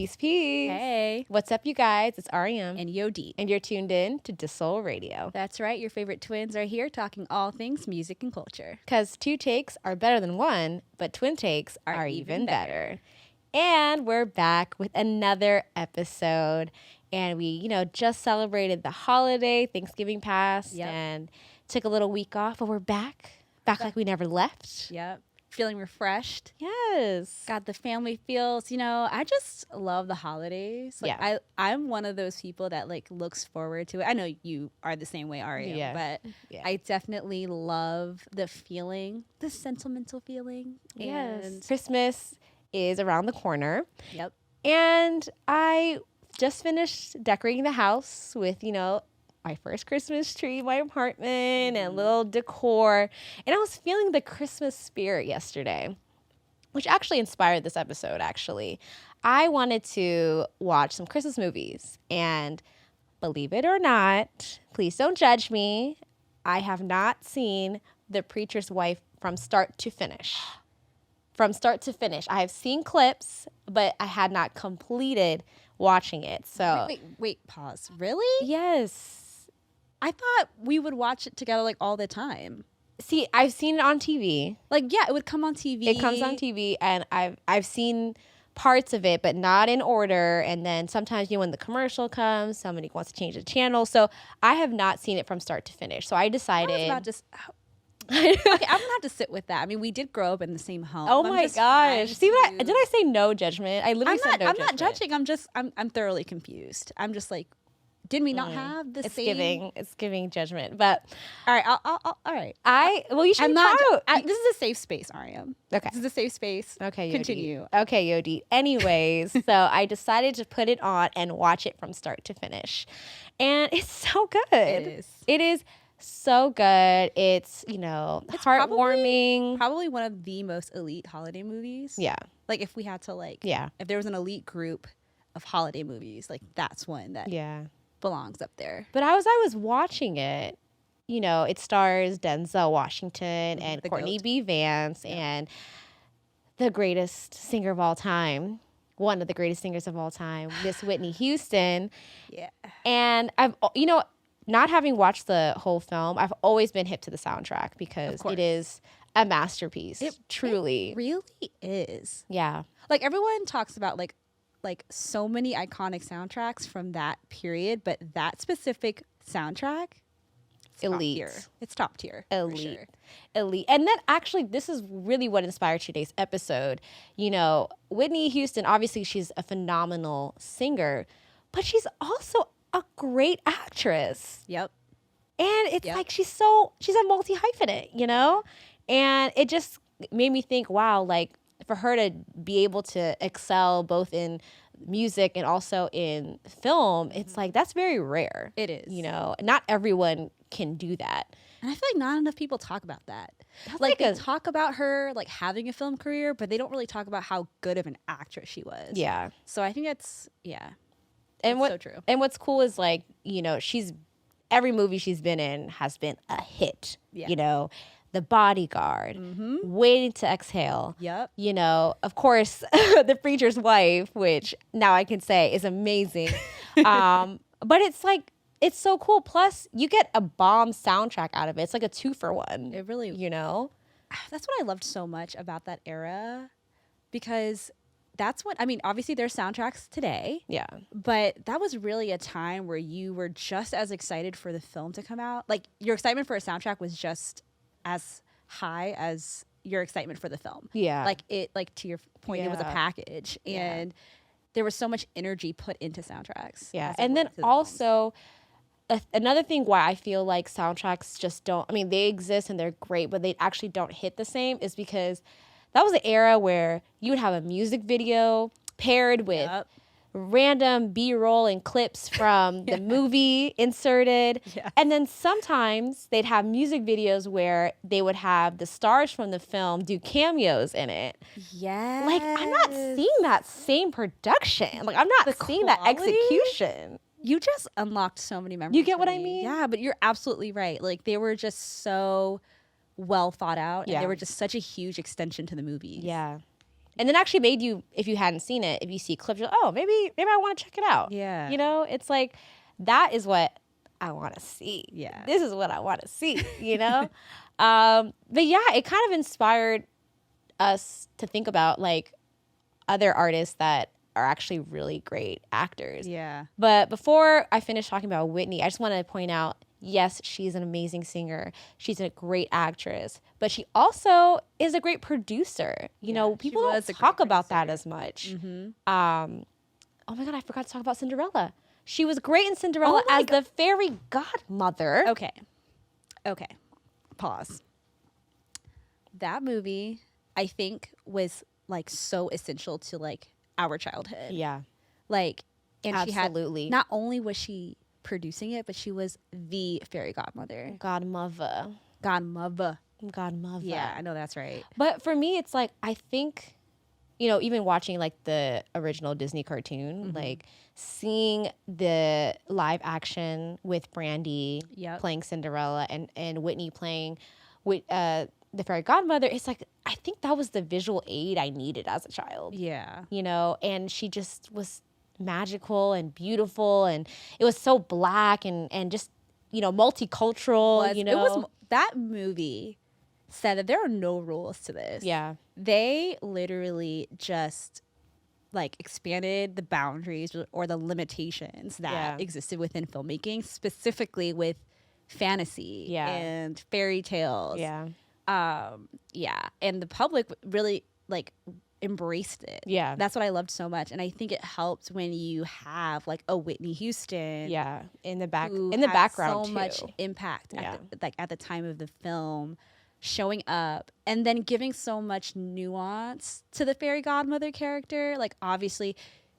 Peace, peace. Hey. What's up, you guys? It's Ariam And Yodit. and you're tuned in to deuxsol Radio. That's right. Your favorite twins are here talking all things music and culture. Because two takes are better than one, but twin takes are even better. And we're back with another episode. And we, just celebrated the holiday, Thanksgiving passed, and took a little week off, but we're back. Back like we never left. Yep. Feeling refreshed. Yes. Got the family feels. I just love the holidays. I'm one of those people that looks forward to it. I know you are the same way, Ariam, but I definitely love the feeling, the sentimental feeling. Yes. And Christmas is around the corner. Yep. And I just finished decorating the house with, my first Christmas tree in my apartment and little decor. And I was feeling the Christmas spirit yesterday, which actually inspired this episode, actually. I wanted to watch some Christmas movies. And believe it or not, please don't judge me, I have not seen The Preacher's Wife from start to finish. From start to finish. I have seen clips, but I had not completed watching it. So wait, pause. Really? Yes. I thought we would watch it together all the time. See, I've seen it on TV. It would come on TV. It comes on TV, and I've seen parts of it, but not in order. And then sometimes, when the commercial comes, somebody wants to change the channel. So I have not seen it from start to finish. So I decided. I was about okay, I'm gonna have to sit with that. I mean, we did grow up in the same home. Oh my gosh! See what did I say? No judgment. I literally said no judgment. I'm not judging. I'm thoroughly confused. I'm just did we not have the same? It's giving judgment. But all right, all right. You should. This is a safe space, Ariam. Okay. This is a safe space. Okay. Continue. Yodit. Okay, Yodit. Anyways, so I decided to put it on and watch it from start to finish, and it's so good. It is so good. It's it's heartwarming. Probably one of the most elite holiday movies. Yeah. If we had to if there was an elite group of holiday movies, that's one that belongs up there. But as I was watching it, it stars Denzel Washington and Courtney B. Vance and the greatest singer of all time, one of the greatest singers of all time, Miss Whitney Houston. Yeah. And I've, not having watched the whole film, I've always been hip to the soundtrack because it is a masterpiece. It truly. It really is. Yeah. Everyone talks about so many iconic soundtracks from that period, but that specific soundtrack, elite. It's top tier. Elite. For sure. Elite. And then actually, this is really what inspired today's episode. Whitney Houston, obviously she's a phenomenal singer, but she's also a great actress. Yep. And it's she's a multi-hyphenate, And it just made me think, wow, for her to be able to excel both in music and also in film, it's that's very rare. It is. Not everyone can do that. And I feel not enough people talk about that. They talk about her having a film career, but they don't really talk about how good of an actress she was. Yeah. So I think that's and so true. And what's cool is she's every movie she's been in has been a hit. Yeah. The Bodyguard, Waiting to Exhale. Yep. Of course, The Preacher's Wife, which now I can say is amazing. But it's so cool. Plus, you get a bomb soundtrack out of it. It's like a 2-for-1. It really, That's what I loved so much about that era, because that's what, obviously there's soundtracks today. Yeah. But that was really a time where you were just as excited for the film to come out. Your excitement for a soundtrack was just as high as your excitement for the film. Yeah. To your point, it was a package. And there was so much energy put into soundtracks. Yeah. And then also, another thing why I feel like soundtracks just don't, they exist and they're great, but they actually don't hit the same is because that was an era where you would have a music video paired with random B-roll and clips from the movie inserted. Yeah. And then sometimes they'd have music videos where they would have the stars from the film do cameos in it. Yeah. I'm not seeing that same production. I'm not seeing that execution. You just unlocked so many memories. You get what I mean? Yeah, but you're absolutely right. They were just so well thought out. And they were just such a huge extension to the movies. Yeah. And then actually made you, if you hadn't seen it, if you see clips, you're like, oh, maybe I want to check it out. Yeah. You know, it's like, that is what I want to see. Yeah. This is what I want to see, you know? But yeah, it kind of inspired us to think about like other artists that are actually really great actors. Yeah. But before I finish talking about Whitney, I just want to point out, yes, she's an amazing singer. She's a great actress, but she also is a great producer. You know, people don't talk about that as much. Mm-hmm. Oh my God, I forgot to talk about Cinderella. She was great in Cinderella as the fairy godmother. Okay. Pause. That movie, I think, was like so essential to like our childhood. Yeah. Like, and absolutely. She had, not only was she producing it, but she was the fairy godmother. Godmother. Yeah, I know that's right. But for me, it's like, I think, you know, even watching like the original Disney cartoon, like seeing the live action with Brandy playing Cinderella and Whitney playing with the fairy godmother, it's like, I think that was the visual aid I needed as a child. Yeah. You know, and she just was magical and beautiful, and it was so black and just, you know, multicultural. You know, it was, that movie said that there are no rules to this. Yeah. They literally just like expanded the boundaries or the limitations that existed within filmmaking, specifically with fantasy and fairy tales. Yeah. And the public really like embraced it. Yeah. That's what I loved so much. And I think it helped when you have like a Whitney Houston. Yeah. In the background so much impact at the time of the film, showing up and then giving so much nuance to the fairy godmother character. Like, obviously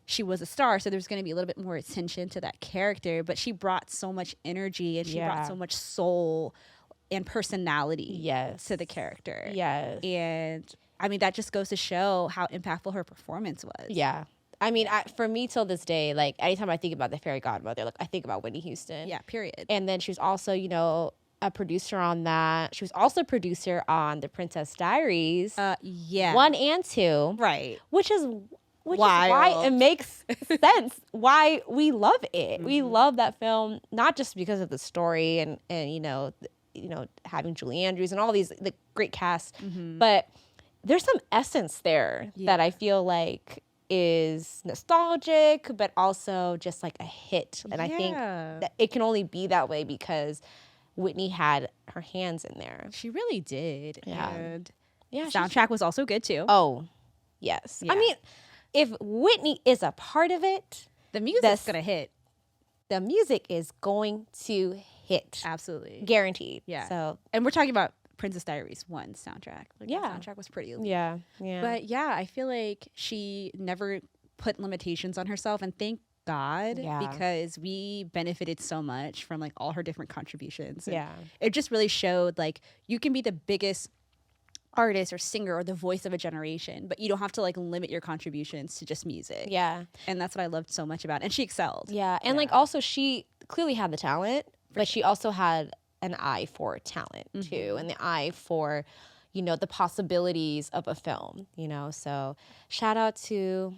she was a star, so there's going to be a little bit more attention to that character, but she brought so much energy and she brought so much soul and personality to the character. Yes. And I mean, that just goes to show how impactful her performance was. Yeah. I mean, for me till this day, like anytime I think about the fairy godmother, like I think about Whitney Houston. Yeah, period. And then she was also, you know, a producer on that. She was also a producer on The Princess Diaries. 1 and 2. Right. Which is why it makes sense why we love it. We love that film, not just because of the story and you know, having Julie Andrews and all these the great cast, but there's some essence there that I feel like is nostalgic, but also just like a hit. And I think that it can only be that way because Whitney had her hands in there. She really did. Yeah. And soundtrack was also good too. Oh, yes. Yeah. I mean, if Whitney is a part of it, the music's going to hit. The music is going to hit. Absolutely. Guaranteed. Yeah. So, and we're talking about Princess Diaries 1 soundtrack. Like, the soundtrack was pretty elite. Yeah. But yeah, I feel like she never put limitations on herself, and thank God, because we benefited so much from like all her different contributions. And it just really showed like you can be the biggest artist or singer or the voice of a generation, but you don't have to like limit your contributions to just music. Yeah. And that's what I loved so much about it. And she excelled. Yeah. And like also she clearly had the talent, but she also had an eye for talent too, and the eye for, you know, the possibilities of a film, you know. So shout out to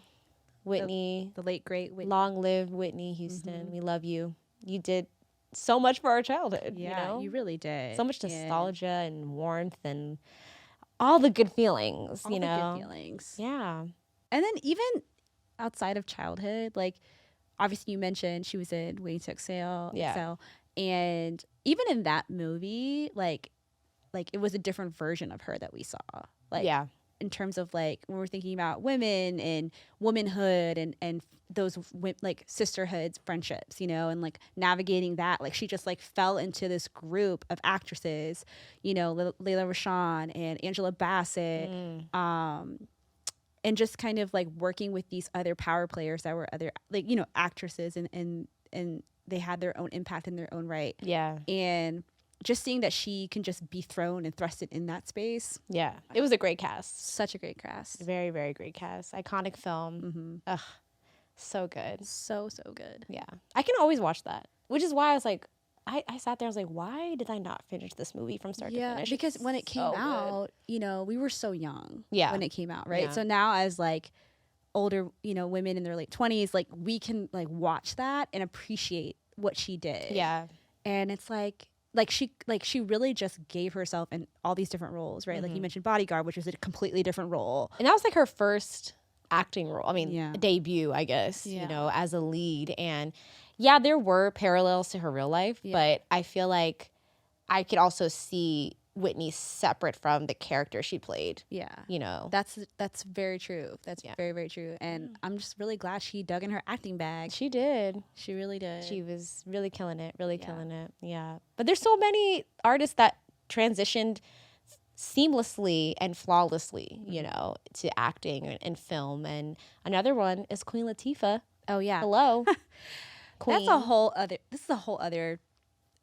Whitney, the late great Whitney. Long live Whitney Houston. We love you. You did so much for our childhood. Yeah, you know? You really did. So much nostalgia and warmth and all the good feelings. All you know, good feelings. Yeah. And then even outside of childhood, like obviously you mentioned she was in Waiting to Exhale. Yeah. And even in that movie, like it was a different version of her that we saw. Like, in terms of like when we're thinking about women and womanhood and those like sisterhoods, friendships, you know, and like navigating that, like she just like fell into this group of actresses, you know, Layla Rashawn and Angela Bassett, and just kind of like working with these other power players that were other, like, you know, actresses and they had their own impact in their own right. Yeah. And just seeing that she can just be thrown and thrusted in that space. Yeah. It was a great cast. Such a great cast. Very, very great cast. Iconic film. Ugh. So good. So good. Yeah. I can always watch that, which is why I was like, I sat there, I was like, why did I not finish this movie from start to finish? Because when it came out, you know, we were so young when it came out, right? Yeah. So now as like older, you know, women in their late 20s, like we can like watch that and appreciate what she did. Yeah. And it's like she really just gave herself in all these different roles, right? Like you mentioned Bodyguard, which was a completely different role. And that was like her first acting role. I mean, debut, I guess, you know, as a lead. And yeah, there were parallels to her real life, but I feel like I could also see Whitney separate from the character she played. Yeah. You know. That's very true. That's very, very true. And I'm just really glad she dug in her acting bag. She did. She really did. She was really killing it. Really killing it. Yeah. But there's so many artists that transitioned seamlessly and flawlessly, you know, to acting and film. And another one is Queen Latifah. Oh yeah. Hello. Queen. This is a whole other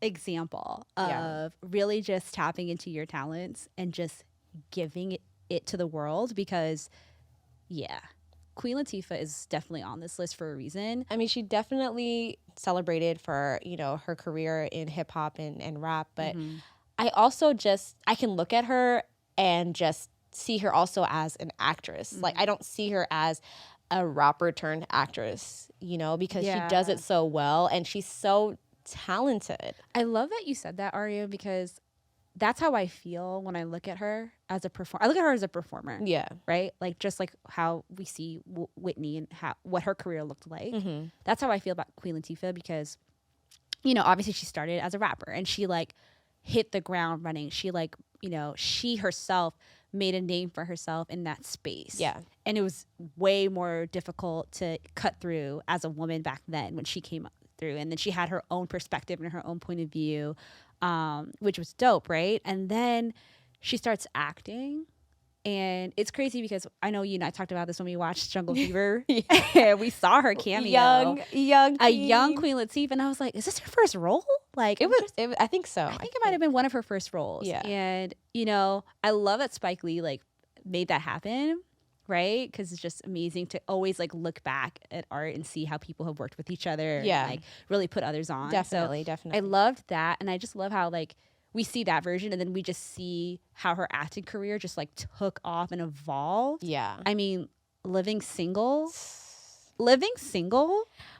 example of really just tapping into your talents and just giving it to the world, because Queen Latifah is definitely on this list for a reason. I mean, she definitely celebrated for, you know, her career in hip hop and rap, but I also I can look at her and just see her also as an actress. Like, I don't see her as a rapper turned actress, you know, because she does it so well and she's so talented. I love that you said that, Ariam, because that's how I feel when I look at her as a performer. I look at her as a performer. Yeah. Right? Like, just like how we see Whitney and what her career looked like. That's how I feel about Queen Latifah, because, you know, obviously she started as a rapper and she like hit the ground running. She like, you know, she herself made a name for herself in that space. Yeah. And it was way more difficult to cut through as a woman back then when she came through. And then she had her own perspective and her own point of view, which was dope, right? And then she starts acting. And it's crazy because I know you and I talked about this when we watched Jungle Fever. We saw her cameo. A young Queen Latifah. And I was like, is this her first role? Like, I think so. I think it might have been one of her first roles. Yeah. And, you know, I love that Spike Lee, like, made that happen, right? Because it's just amazing to always, like, look back at art and see how people have worked with each other. Yeah. And, like, really put others on. Definitely. I loved that. And I just love how, like, we see that version and then we just see how her acting career just, like, took off and evolved. Yeah. I mean, Living Single,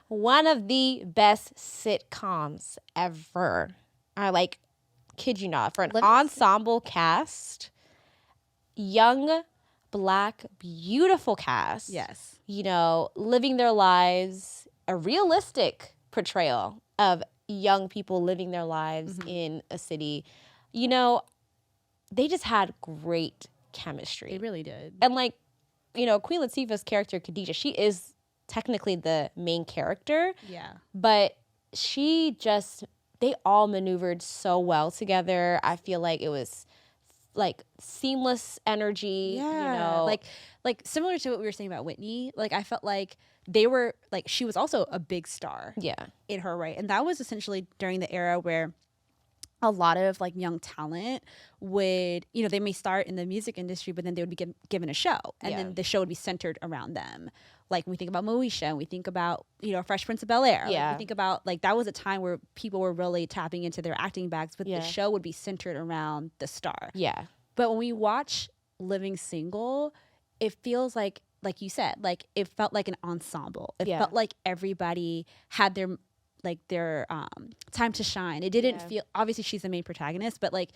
one of the best sitcoms ever. I like, kid you not, for an ensemble cast, young, Black, beautiful cast. Yes. You know, living their lives, a realistic portrayal of young people living their lives in a city. You know, they just had great chemistry. They really did. And like, you know, Queen Latifah's character, Khadijah, she is technically the main character. Yeah. But they all maneuvered so well together. I feel like it was like seamless energy. Yeah. You know, like similar to what we were saying about Whitney. Like, I felt like they were like, she was also a big star. Yeah. In her right. And that was essentially during the era where a lot of like young talent would, you know, they may start in the music industry, but then they would be given a show, and then the show would be centered around them. Like, when we think about Moesha, and we think about, you know, Fresh Prince of Bel-Air. Yeah. Like, we think about, like, that was a time where people were really tapping into their acting bags, but the show would be centered around the star. Yeah. But when we watch Living Single, it feels like you said, like, it felt like an ensemble. It felt like everybody had their time to shine. It didn't feel, obviously she's the main protagonist, but like,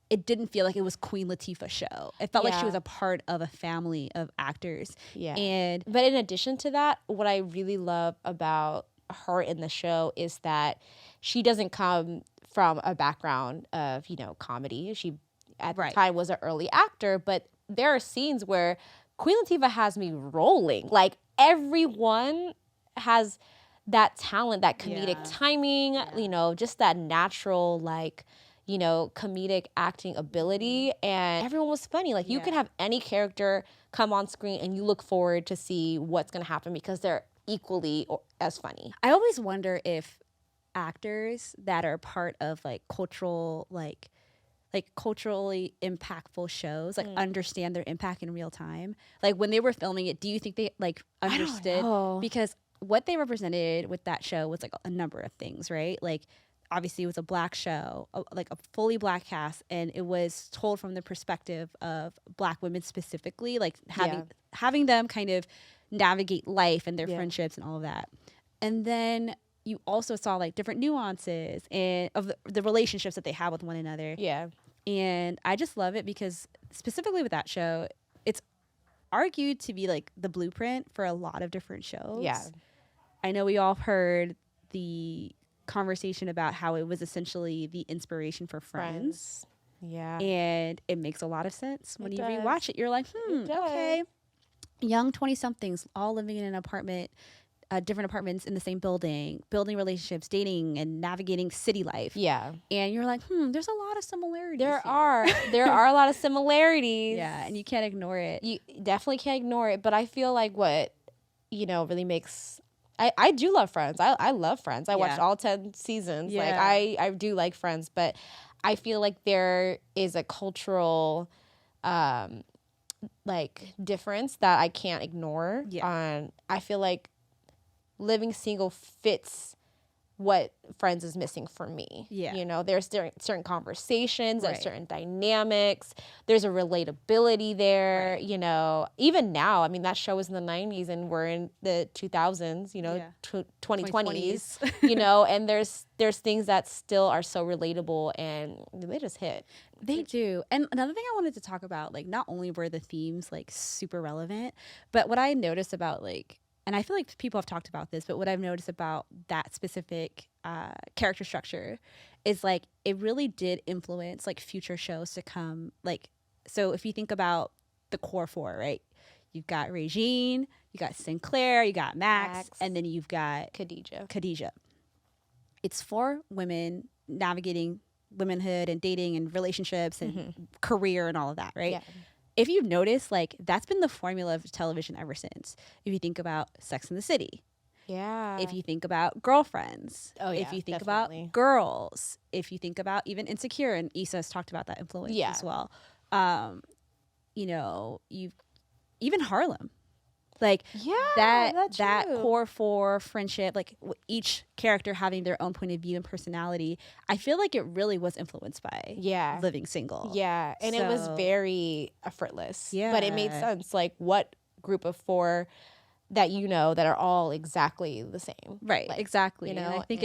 it didn't feel like it was Queen Latifah's show. It felt like she was a part of a family of actors. Yeah. But in addition to that, what I really love about her in the show is that she doesn't come from a background of, you know, comedy. She at the time was an early actor, but there are scenes where Queen Latifah has me rolling. Like, everyone has that talent, that comedic timing, you know, just that natural, like, you know, comedic acting ability. And everyone was funny. Like, you could have any character come on screen and you look forward to see what's going to happen because they're equally as funny. I always wonder if actors that are part of like cultural, like culturally impactful shows, like understand their impact in real time. Like, when they were filming it, do you think they like understood? Because what they represented with that show was like a number of things, right? Like, obviously it was a Black show, like a fully Black cast, and it was told from the perspective of Black women specifically, like having them kind of navigate life and their friendships and all of that. And then you also saw like different nuances and of the relationships that they have with one another. Yeah. And I just love it because specifically with that show, it's argued to be like the blueprint for a lot of different shows. Yeah. I know we all heard the conversation about how it was essentially the inspiration for Friends. Yeah. And it makes a lot of sense. When you rewatch it, you're like, okay. Young 20-somethings all living in an apartment, different apartments in the same building, building relationships, dating, and navigating city life. Yeah. And you're like, there's a lot of similarities. There are a lot of similarities. Yeah, and you can't ignore it. You definitely can't ignore it. But I feel like what, really makes... I do love Friends. I love Friends. I watched all 10 seasons. Yeah. Like, I do like Friends. But I feel like there is a cultural... difference that I can't ignore. I feel like living single fits what Friends is missing for me. Yeah. There's certain conversations, there's certain dynamics, there's a relatability there, even now. I mean, that show was in the 90s and we're in the 2000s, 2020s, and there's things that still are so relatable and they just hit. They do. And another thing I wanted to talk about, like, not only were the themes like super relevant, but what I noticed about and I feel like people have talked about this, but what I've noticed about that specific character structure is like it really did influence like future shows to come. Like, so if you think about the core four, right? You've got Regine, you got Sinclair, you got Max, and then you've got Khadijah. It's 4 women navigating womanhood and dating and relationships and career and all of that, right? Yeah. If you've noticed, like, that's been the formula of television ever since. If you think about Sex and the City. Yeah. If you think about Girlfriends. If you think about Girls. If you think about even Insecure, and Issa's talked about that influence as well. You've even Harlem. Like, that core 4 friendship, like each character having their own point of view and personality, I feel like it really was influenced by living single. Yeah, and it was very effortless. Yeah. But it made sense, like, what group of 4 that that are all exactly the same. Right, exactly. And I think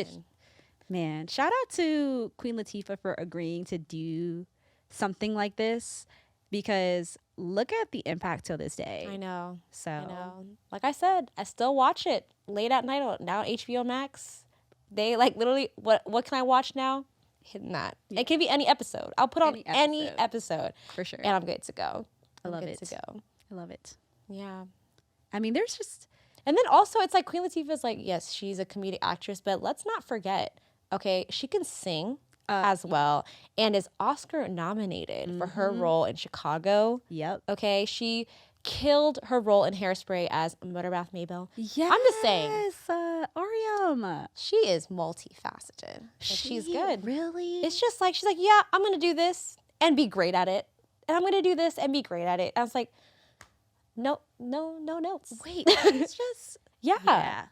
man, shout out to Queen Latifah for agreeing to do something like this, because look at the impact till this day. I know. So, like I said, I still watch it late at night now. HBO Max, they like literally what can I watch now? Hitting that. It can be any episode. I'll put on any episode for sure, and I'm good to go. I love it. I love it. Yeah. I mean, there's just, and then also it's like Queen Latifah's like, yes, she's a comedic actress, but let's not forget, okay, she can sing as well, and is Oscar nominated for her role in Chicago. Yep. Okay, she killed her role in Hairspray as Motorbath Maybelle. Yes. I'm just saying. Ariam. She is multifaceted. She's good. Really? It's just like, she's like, yeah, I'm going to do this and be great at it. And I'm going to do this and be great at it. And I was like, no notes. Wait, it's just, yeah.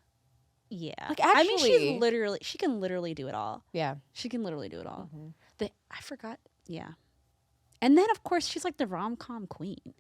Like, actually, I mean, she can literally do it all. Yeah. She can literally do it all. I forgot. Yeah. And then, of course, she's like the rom-com queen.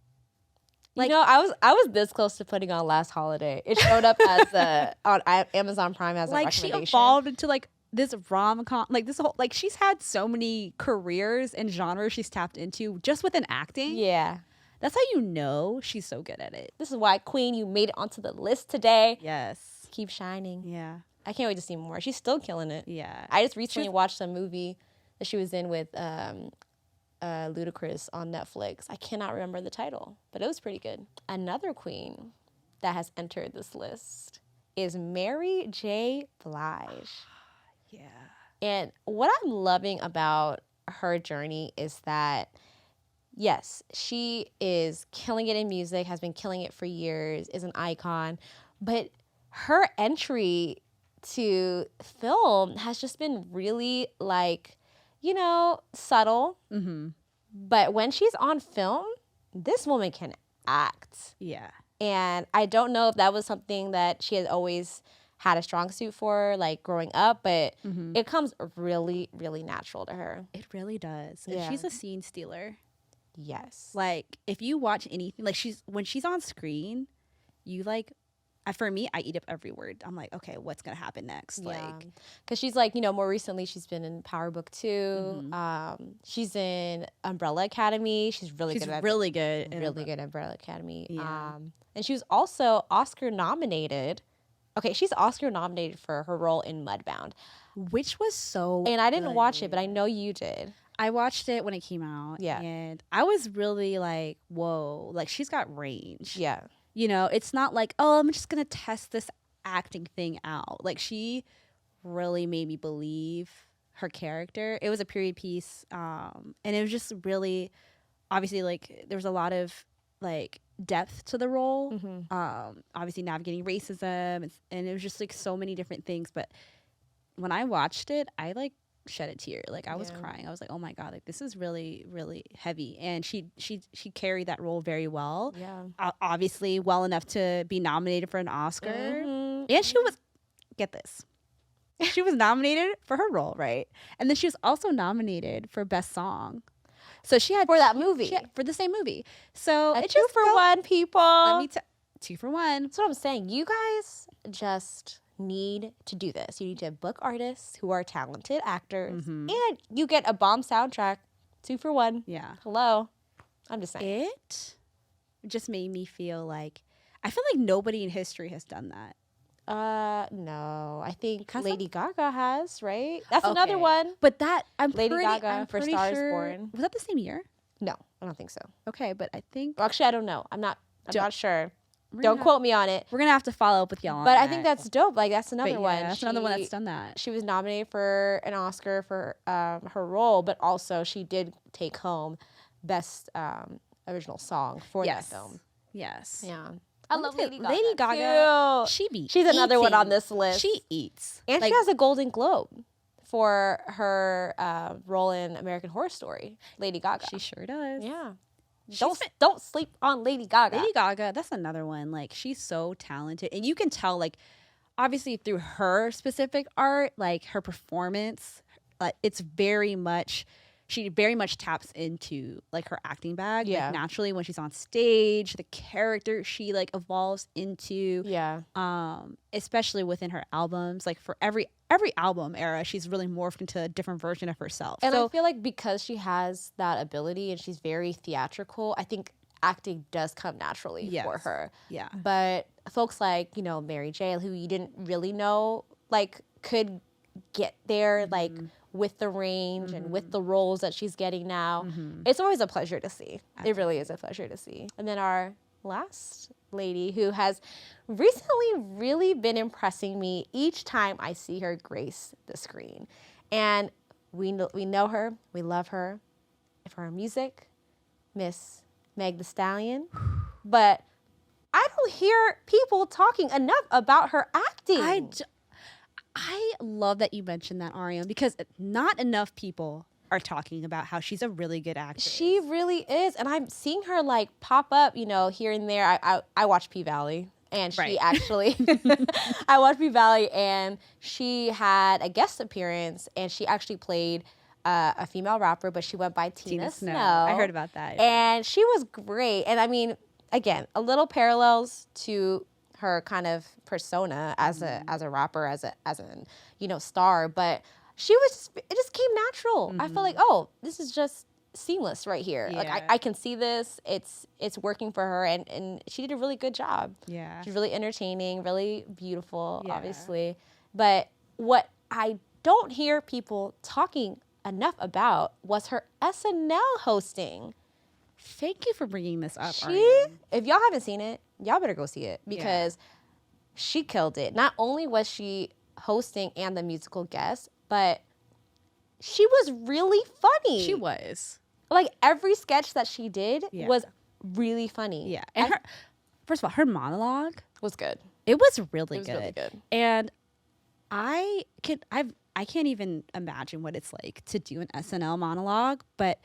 Like, I was this close to putting on Last Holiday. It showed up as on Amazon Prime as a recommendation. She evolved into like this rom-com, like this whole, like, she's had so many careers and genres she's tapped into just within acting. Yeah. That's how you know she's so good at it. This is why, Queen, you made it onto the list today. Yes. Keep shining. Yeah. I can't wait to see more. She's still killing it. Yeah. I just recently watched a movie that she was in with Ludacris on Netflix. I cannot remember the title, but it was pretty good. Another queen that has entered this list is Mary J. Blige. Yeah. And what I'm loving about her journey is that, yes, she is killing it in music, has been killing it for years, is an icon, but her entry to film has just been really, like, subtle. Mm-hmm. But when she's on film, this woman can act. Yeah. And I don't know if that was something that she had always had a strong suit for, like, growing up, but it comes really, really natural to her. It really does. And she's a scene stealer. Yes. Like, if you watch anything, like, when she's on screen, you, like, for me, I eat up every word. I'm like, okay, what's gonna happen next? Yeah. Like, because she's like, more recently she's been in Power Book 2. She's in Umbrella Academy. She's really good at Umbrella Academy. Yeah. And she was also Oscar nominated. Okay, she's Oscar nominated for her role in Mudbound, which was so. And I didn't watch it, but I know you did. I watched it when it came out. Yeah. And I was really like, whoa, like, she's got range. Yeah. It's not like, oh, I'm just going to test this acting thing out. Like, she really made me believe her character. It was a period piece. And it was just really, obviously, like, there was a lot of, like, depth to the role. Obviously navigating racism. And it was just, like, so many different things. But when I watched it, I, like, shed a tear. Like, I was crying. I was like, oh my God, like, this is really, really heavy. And she carried that role very well. Yeah. Obviously well enough to be nominated for an Oscar. And she was, get this, she was nominated for her role, right? And then she was also nominated for Best Song. So she had for that movie. For the same movie. So it's 2 for 1, people. Let me 2 for 1. That's what I'm saying. You guys just need to do this. You need to book artists who are talented actors, and you get a bomb soundtrack. 2 for 1. Yeah. Hello. I'm just saying. It just made me feel like, I feel like nobody in history has done that. No. I think Lady Gaga has, right? That's another one. But that, Lady Gaga for Star Is Born. Was that the same year? No, I don't think so. Okay, but I think. Well, actually, I don't know. I'm not sure. Don't quote me on it. We're going to have to follow up with y'all on that. But I think that's dope. Like, that's another one. That's another one that's done that. She was nominated for an Oscar for her role, but also she did take home Best Original Song for that film. Yes. Yeah. I love Lady Gaga. Lady Gaga. Too. She's another one on this list. She eats. And she has a Golden Globe for her role in American Horror Story. Lady Gaga. She sure does. Yeah. Don't sleep on Lady Gaga. Lady Gaga, that's another one. Like, she's so talented. And you can tell, like, obviously through her specific art, like, her performance, it's very much, she very much taps into, like, her acting bag. Yeah. Like, naturally, when she's on stage, the character she, like, evolves into. Yeah. Especially within her albums. Like, for every album era, she's really morphed into a different version of herself. And I feel like because she has that ability and she's very theatrical, I think acting does come naturally for her. Yeah. But folks like, Mary J., who you didn't really know, like, could get there, like, with the range and with the roles that she's getting now. It's always a pleasure to see. Absolutely. It really is a pleasure to see. And then our last lady who has recently really been impressing me each time I see her grace the screen. And we know her, we love her for her music, Miss Meg Thee Stallion. But I don't hear people talking enough about her acting. I love that you mentioned that, Ariam, because not enough people are talking about how she's a really good actress. She really is. And I'm seeing her, like, pop up, here and there. I watch P-Valley. And she actually, I watched P-Valley, and she had a guest appearance, and she actually played a female rapper, but she went by Tina Snow. I heard about that. And she was great. And I mean, again, a little parallels to her kind of persona as a rapper, as a star, but it just came natural. I feel like, oh, this is just seamless right here. Like, I can see this. It's working for her, and she did a really good job. Yeah. She's really entertaining, really beautiful, obviously. But what I don't hear people talking enough about was her SNL hosting. Thank you for bringing this up. If y'all haven't seen it, y'all better go see it, because she killed it. Not only was she hosting and the musical guest, but she was really funny. She was. Like, every sketch that she did was really funny. Yeah. And first of all, her monologue was good. It was really good. Really good. And I can't even imagine what it's like to do an SNL monologue, but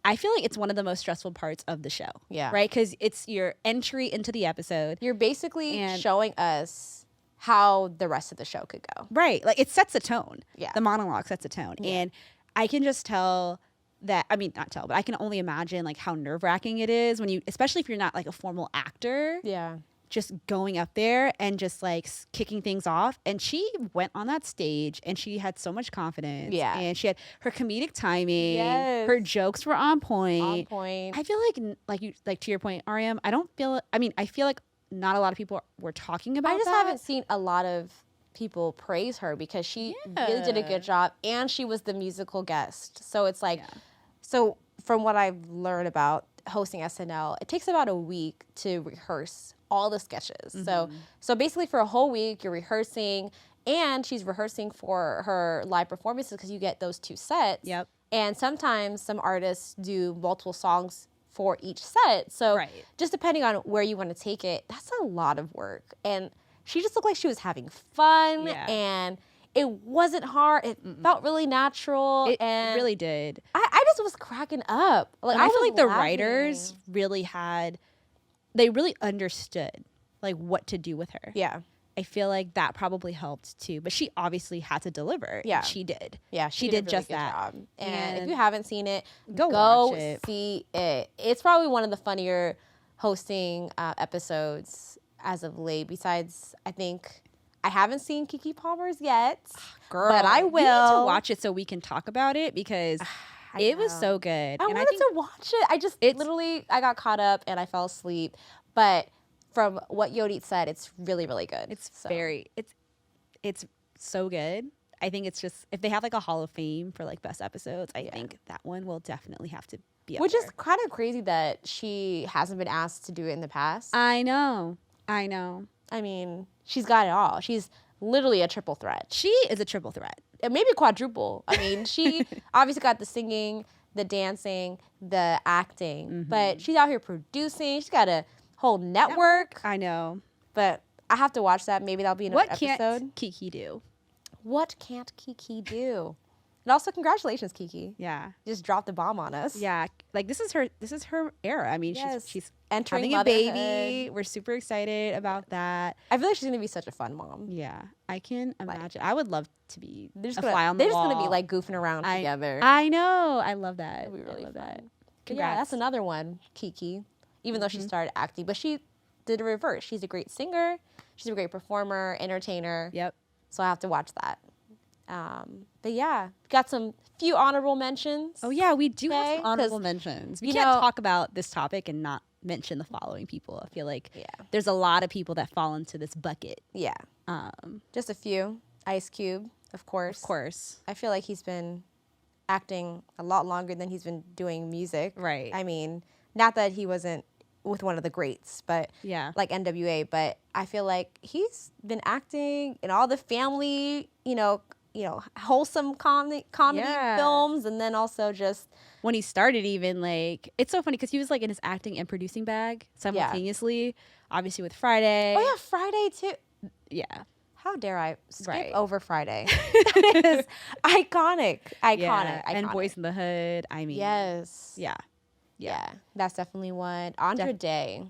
I feel like it's one of the most stressful parts of the show. Yeah. Right? Because it's your entry into the episode. You're basically showing us how the rest of the show could go. Right. Like, it sets a tone. Yeah. The monologue sets a tone. Yeah. And I can just tell that, I mean, not tell, but I can only imagine like how nerve-wracking it is when you, especially if you're not like a formal actor. Yeah. Just going up there and just like kicking things off. And she went on that stage and she had so much confidence. Yeah. And she had her comedic timing. Yes. Her jokes were on point. On point. I feel like to your point, Ariam, I feel like not a lot of people were talking about that. I just haven't seen a lot of people praise her because she really did a good job and she was the musical guest. So it's like, so from what I've learned about hosting SNL, it takes about a week to rehearse all the sketches. Mm-hmm. So basically for a whole week, you're rehearsing and she's rehearsing for her live performances because you get those 2 sets. Yep. And sometimes some artists do multiple songs for each set. So just depending on where you want to take it, that's a lot of work. And she just looked like she was having fun and it wasn't hard. It felt really natural. It and really did. I just was cracking up. Like, I feel like the writers really they really understood like what to do with her. Yeah. I feel like that probably helped too. But she obviously had to deliver. Yeah. She did. Yeah. She did a really just good that. job. And if you haven't seen it, go watch it. See it. It's probably one of the funnier hosting episodes as of late. Besides, I think I haven't seen Keke Palmer's yet. Girl, but I will. You need to watch it so we can talk about it because it was so good. I wanted to watch it. I just I got caught up and I fell asleep. But from what Yodit said, it's really, really good. It's so good. I think it's just, if they have like a Hall of Fame for like best episodes, I think that one will definitely have to be up Which there. is kind of crazy that she hasn't been asked to do it in the past. I know. I mean, she's got it all. She's literally a triple threat. She is a triple threat. Maybe quadruple. I mean, she obviously got the singing, the dancing, the acting, but she's out here producing. She's got a whole network. I know. But I have to watch that. Maybe that'll be another episode. What can't Keke do? What can't Keke do? And also, congratulations, Keke. Yeah. You just dropped the bomb on us. Yeah. Like, this is her era. I mean, she's entering having a motherhood. baby. We're super excited about that. I feel like she's going to be such a fun mom. Yeah. I can imagine. I would love to be fly on the wall. They're just going to be, like, goofing around together. I know. I love that. That'd be really fun. That. Yeah, that's another one, Keke. Even though she started acting. But she did a reverse. She's a great singer. She's a great performer, entertainer. Yep. So I have to watch that. But yeah, got some few honorable mentions. Oh yeah, we do have some honorable mentions. We can't talk about this topic and not mention the following people. I feel like there's a lot of people that fall into this bucket. Yeah. Just a few. Ice Cube, of course. Of course. I feel like he's been acting a lot longer than he's been doing music. Right. I mean, not that he wasn't with one of the greats, but like NWA, but I feel like he's been acting in all the family, wholesome comedy films, and then also just when he started, even like it's so funny because he was like in his acting and producing bag simultaneously. Obviously with Friday. Oh yeah, Friday too. Yeah. How dare I skip over Friday? That is iconic. And Boys in the Hood. I mean, yes, yeah, that's definitely one. Andra Day.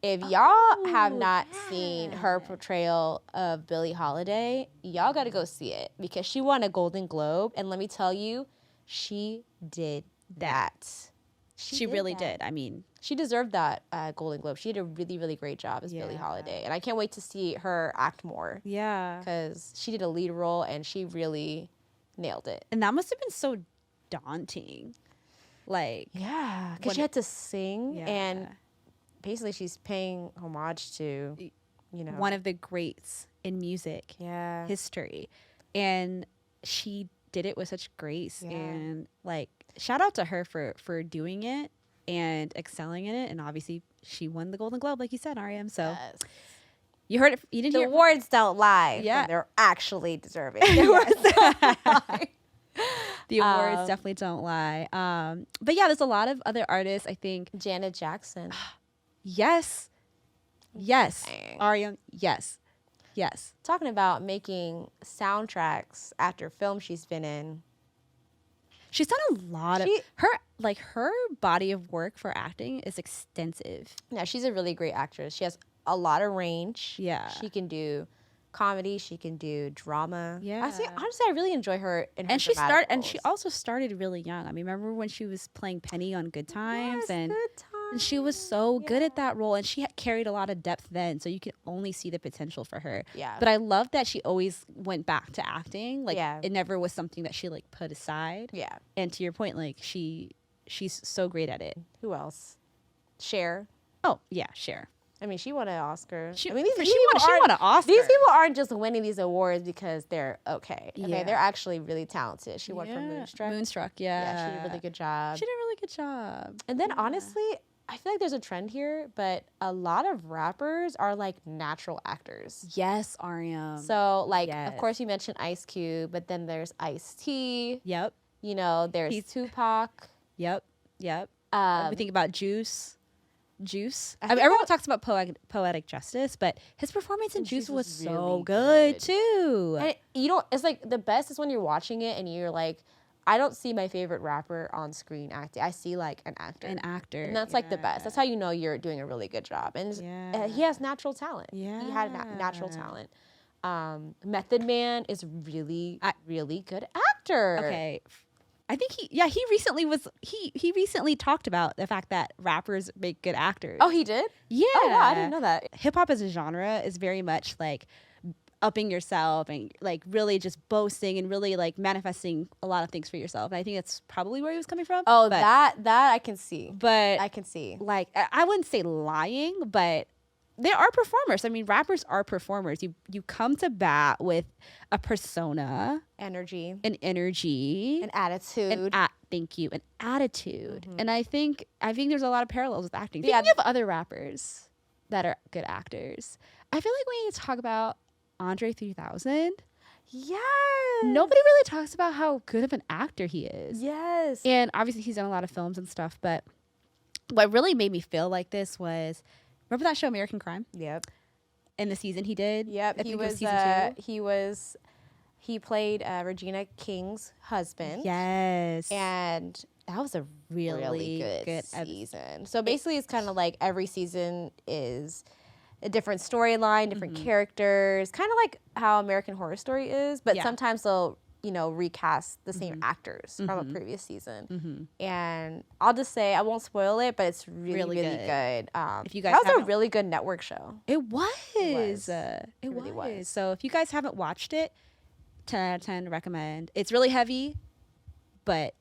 If y'all have not seen her portrayal of Billie Holiday, y'all got to go see it because she won a Golden Globe. And let me tell you, she did that. She really did. I mean, she deserved that Golden Globe. She did a really, really great job as Billie Holiday. And I can't wait to see her act more. Yeah. Because she did a lead role and she really nailed it. And that must have been so daunting. Like, yeah. Because she had to sing and basically she's paying homage to, one of the greats in music history. And she did it with such grace. And like, shout out to her for doing it and excelling in it. And obviously she won the Golden Globe, like you said, Ariam. So you heard it. You didn't hear it. The awards don't lie. Yeah. They're actually deserving. The awards don't lie. The awards definitely don't lie. But yeah, there's a lot of other artists, I think. Janet Jackson. Yes. Ariam, yes. Talking about making soundtracks after films she's been in. She's done a lot of her body of work for acting is extensive. Yeah, she's a really great actress. She has a lot of range. Yeah. She can do comedy, she can do drama. Yeah. Honestly, I really enjoy her in her and she roles. also started really young. I mean, remember when she was playing Penny on Good Times? Yes, and Good Times. And she was so good at that role, and she had carried a lot of depth then, so you could only see the potential for her. Yeah. But I love that she always went back to acting. Like, it never was something that she, like, put aside. Yeah. And to your point, like, she's so great at it. Who else? Cher. Oh, yeah, Cher. I mean, she won an Oscar. She won an Oscar. These people aren't just winning these awards because they're okay. Yeah. They're actually really talented. She won for Moonstruck. Moonstruck, yeah. Yeah, she did a really good job. She did a really good job. And then honestly, I feel like there's a trend here, but a lot of rappers are like natural actors. Yes, Ariam. So like, of course you mentioned Ice Cube, but then there's Ice-T. Yep. You know, there's Tupac. Yep. We think about Juice. I mean, everyone talks about poetic justice, but his performance in Juice was so good too. And it's like the best is when you're watching it and you're like, I don't see my favorite rapper on screen acting. I see like an actor. And that's like the best. That's how you know you're doing a really good job. And he has natural talent. Yeah. He had natural talent. Method Man is really good actor. Okay. I think he recently talked about the fact that rappers make good actors. Oh, he did? Yeah. Oh, wow, I didn't know that. Hip hop as a genre is very much like upping yourself and like really just boasting and really like manifesting a lot of things for yourself. And I think that's probably where he was coming from. Oh, that I can see. But I can see. Like, I wouldn't say lying, but they are performers. I mean, rappers are performers. You come to bat with a persona, an energy, an attitude. Thank you, an attitude. Mm-hmm. And I think there's a lot of parallels with acting. Yeah. Thinking of other rappers that are good actors, I feel like when you talk about Andre 3000, yes, nobody really talks about how good of an actor he is. Yes, and obviously he's done a lot of films and stuff. But what really made me feel like this was. Remember that show American Crime? Yep. And the season he did? Yep. He played Regina King's husband. Yes. And that was a really good season. So basically it's kind of like every season is a different storyline, different characters, kind of like how American Horror Story is, but sometimes they'll recast the same actors from a previous season. And I'll just say, I won't spoil it, but it's really good. If you guys that was a really good network show. It was. It really was. So if you guys haven't watched it, 10 out of 10 recommend. It's really heavy, but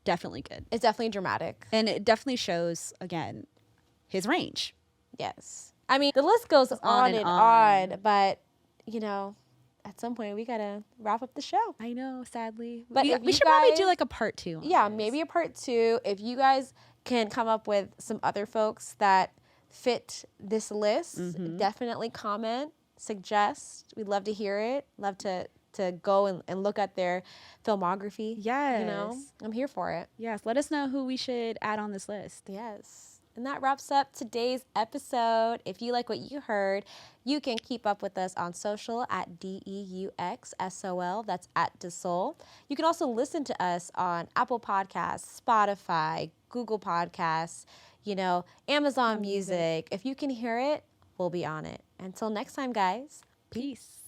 definitely good. It's definitely dramatic. And it definitely shows, again, his range. Yes. I mean, the list goes on and on, but, at some point, we gotta wrap up the show. I know, sadly. But we should probably do like a part 2. Yeah, maybe a part 2. If you guys can come up with some other folks that fit this list, definitely comment, suggest. We'd love to hear it. Love to go and look at their filmography. Yes. I'm here for it. Yes, let us know who we should add on this list. Yes. And that wraps up today's episode. If you like what you heard, you can keep up with us on social at DEUXSOL. That's at deuxsol. You can also listen to us on Apple Podcasts, Spotify, Google Podcasts, Amazon Music. If you can hear it, we'll be on it. Until next time, guys. Peace.